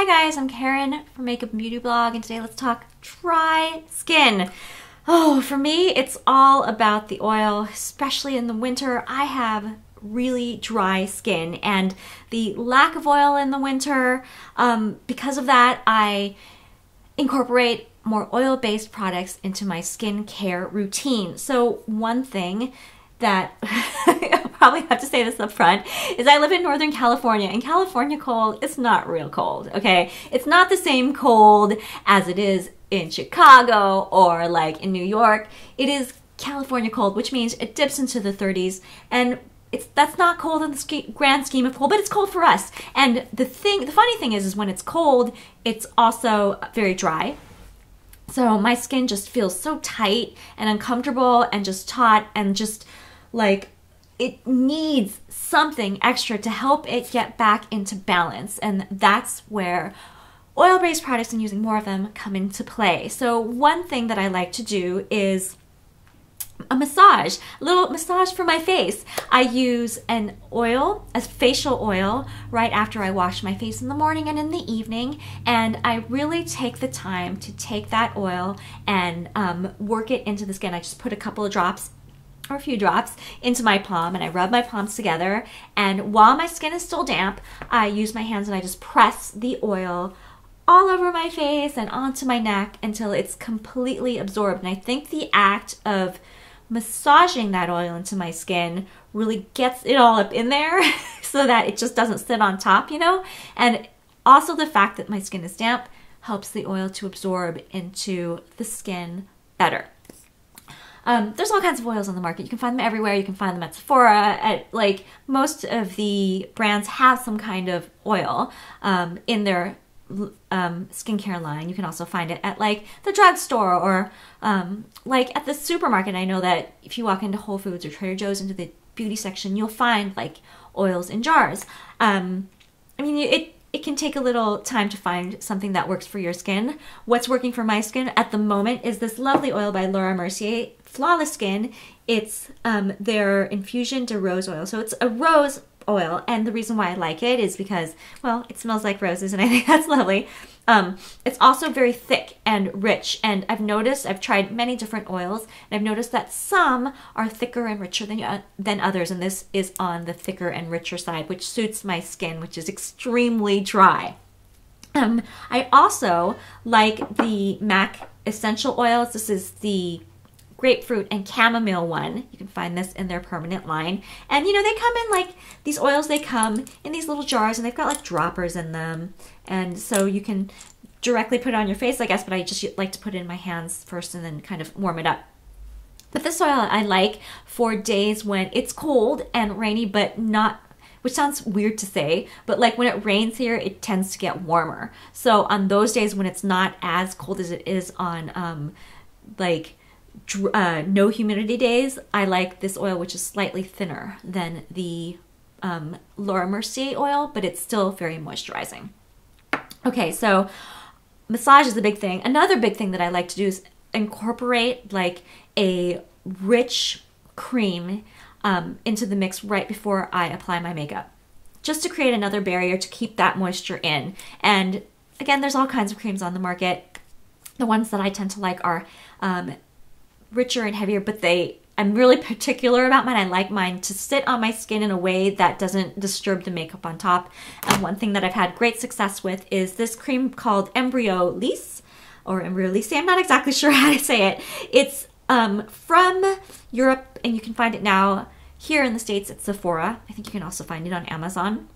Hi guys, I'm Karen from Makeup and Beauty Blog, and today let's talk dry skin. Oh, for me, it's all about the oil, especially in the winter. I have really dry skin, and the lack of oil in the winter, because of that, I incorporate more oil-based products into my skincare routine. So one thing that I'll probably have to say this up front is I live in Northern California, and California cold is not real cold, okay? It's not the same cold as it is in Chicago or like in New York. It is California cold, which means it dips into the 30s, and that's not cold in the grand scheme of cold, but it's cold for us. And the funny thing is when it's cold, it's also very dry. So my skin just feels so tight and uncomfortable and just taut and just like it needs something extra to help it get back into balance. And that's where oil-based products and using more of them come into play. So one thing that I like to do is a little massage for my face. I use an oil, a facial oil, right after I wash my face in the morning and in the evening, and I really take the time to take that oil and work it into the skin. I just put a couple of drops or a few drops into my palm, and I rub my palms together, and while my skin is still damp, I use my hands and I just press the oil all over my face and onto my neck until it's completely absorbed. And I think the act of massaging that oil into my skin really gets it all up in there so that it just doesn't sit on top, you know? And also the fact that my skin is damp helps the oil to absorb into the skin better. There's all kinds of oils on the market. You can find them everywhere. You can find them at Sephora. Like most of the brands have some kind of oil in their skincare line. You can also find it at like the drugstore or like at the supermarket. I know that if you walk into Whole Foods or Trader Joe's into the beauty section, you'll find like oils in jars. I mean, it can take a little time to find something that works for your skin. What's working for my skin at the moment is this lovely oil by Mercier, Flawless Skin. It's their Infusion de Rose oil. So it's a rose oil, and the reason why I like it is because, well, it smells like roses, and I think that's lovely. It's also very thick and rich, and I've tried many different oils, and I've noticed that some are thicker and richer than others, and this is on the thicker and richer side, which suits my skin, which is extremely dry. I also like the MAC essential oils. This is the Grapefruit and Chamomile one. You can find this in their permanent line. And you know, they come in like, these oils, they come in these little jars, and they've got like droppers in them. And so you can directly put it on your face, I guess, but I just like to put it in my hands first and then kind of warm it up. But this oil I like for days when it's cold and rainy, but not, which sounds weird to say, but like when it rains here, it tends to get warmer. So on those days when it's not as cold as it is on like no humidity days, I like this oil, which is slightly thinner than the Mercier oil, but it's still very moisturizing. Okay, so massage is a big thing. Another big thing that I like to do is incorporate like a rich cream into the mix right before I apply my makeup, just to create another barrier to keep that moisture in. And again, there's all kinds of creams on the market. The ones that I tend to like are richer and heavier, but I'm really particular about mine. I like mine to sit on my skin in a way that doesn't disturb the makeup on top. And one thing that I've had great success with is this cream called Embryolisse, or Embryolisse. I'm not exactly sure how to say it. It's from Europe, and you can find it now here in the States at Sephora. I think you can also find it on Amazon.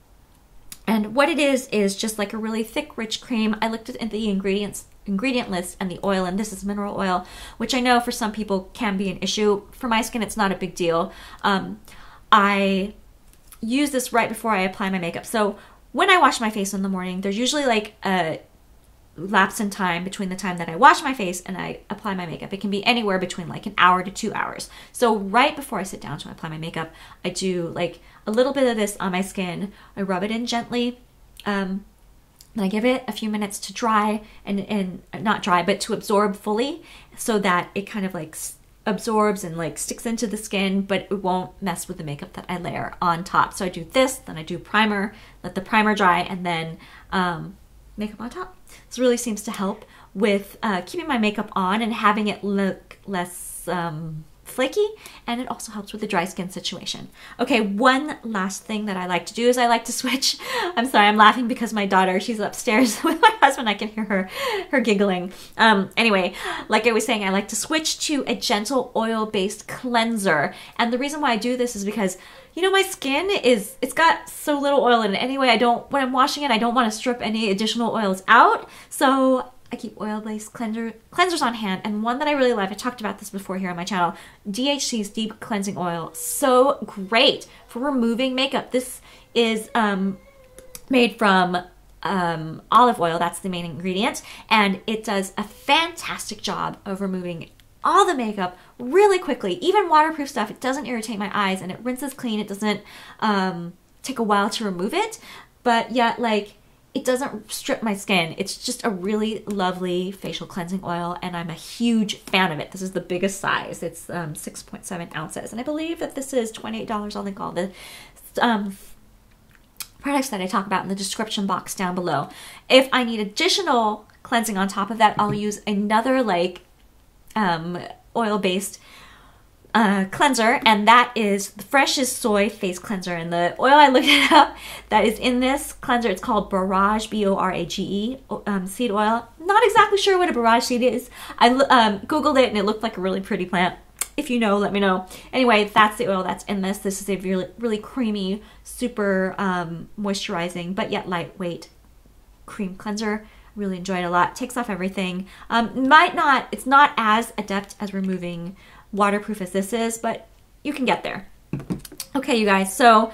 And what it is just like a really thick, rich cream. I looked at the ingredient list and the oil, and this is mineral oil, which I know for some people can be an issue. For my skin, it's not a big deal. I use this right before I apply my makeup. So when I wash my face in the morning, there's usually like a lapse in time between the time that I wash my face and I apply my makeup. It can be anywhere between like an hour to 2 hours. So right before I sit down to apply my makeup, I do like a little bit of this on my skin. I rub it in gently. Then I give it a few minutes to dry and not dry, but to absorb fully, so that it kind of like absorbs and like sticks into the skin, but it won't mess with the makeup that I layer on top. So I do this, then I do primer, let the primer dry, and then makeup on top. This really seems to help with keeping my makeup on and having it look less flaky, and it also helps with the dry skin situation. Okay, one last thing that I like to do is I like to switch. I'm sorry, I'm laughing because my daughter, she's upstairs with my husband. I can hear her giggling. Anyway, like I was saying, I like to switch to a gentle oil-based cleanser. And the reason why I do this is because, you know, my skin it's got so little oil in it. Anyway, when I'm washing it, I don't want to strip any additional oils out. So I keep oil-based cleansers on hand, and one that I really love, I talked about this before here on my channel, DHC's Deep Cleansing Oil. So great for removing makeup. This is made from olive oil, that's the main ingredient, and it does a fantastic job of removing all the makeup really quickly. Even waterproof stuff, it doesn't irritate my eyes, and it rinses clean. It doesn't take a while to remove it, but yet, like, it doesn't strip my skin. It's just a really lovely facial cleansing oil, and I'm a huge fan of it. This is the biggest size. It's 6.7 ounces, and I believe that this is $28. I'll link all the products that I talk about in the description box down below. If I need additional cleansing on top of that, I'll use another like oil-based cleanser, and that is the Fresh's Soy Face Cleanser. And the oil, I looked it up, that is in this cleanser, it's called Borage, B-O-R-A-G-E seed oil. Not exactly sure what a borage seed is. I Googled it and it looked like a really pretty plant. If you know, let me know. Anyway, that's the oil that's in this. This is a really, really creamy, super moisturizing, but yet lightweight cream cleanser. Really enjoyed it a lot. Takes off everything. It's not as adept as removing waterproof as this is, but you can get there. Okay, you guys, so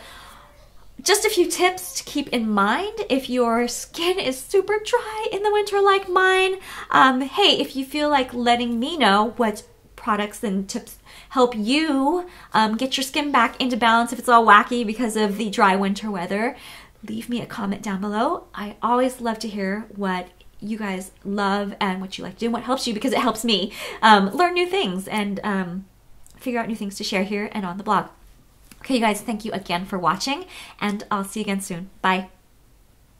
just a few tips to keep in mind if your skin is super dry in the winter like mine. Hey, if you feel like letting me know what products and tips help you get your skin back into balance if it's all wacky because of the dry winter weather, leave me a comment down below. I always love to hear what you guys love and what you like to do and what helps you, because it helps me learn new things and figure out new things to share here and on the blog. Okay, you guys, thank you again for watching, and I'll see you again soon. Bye.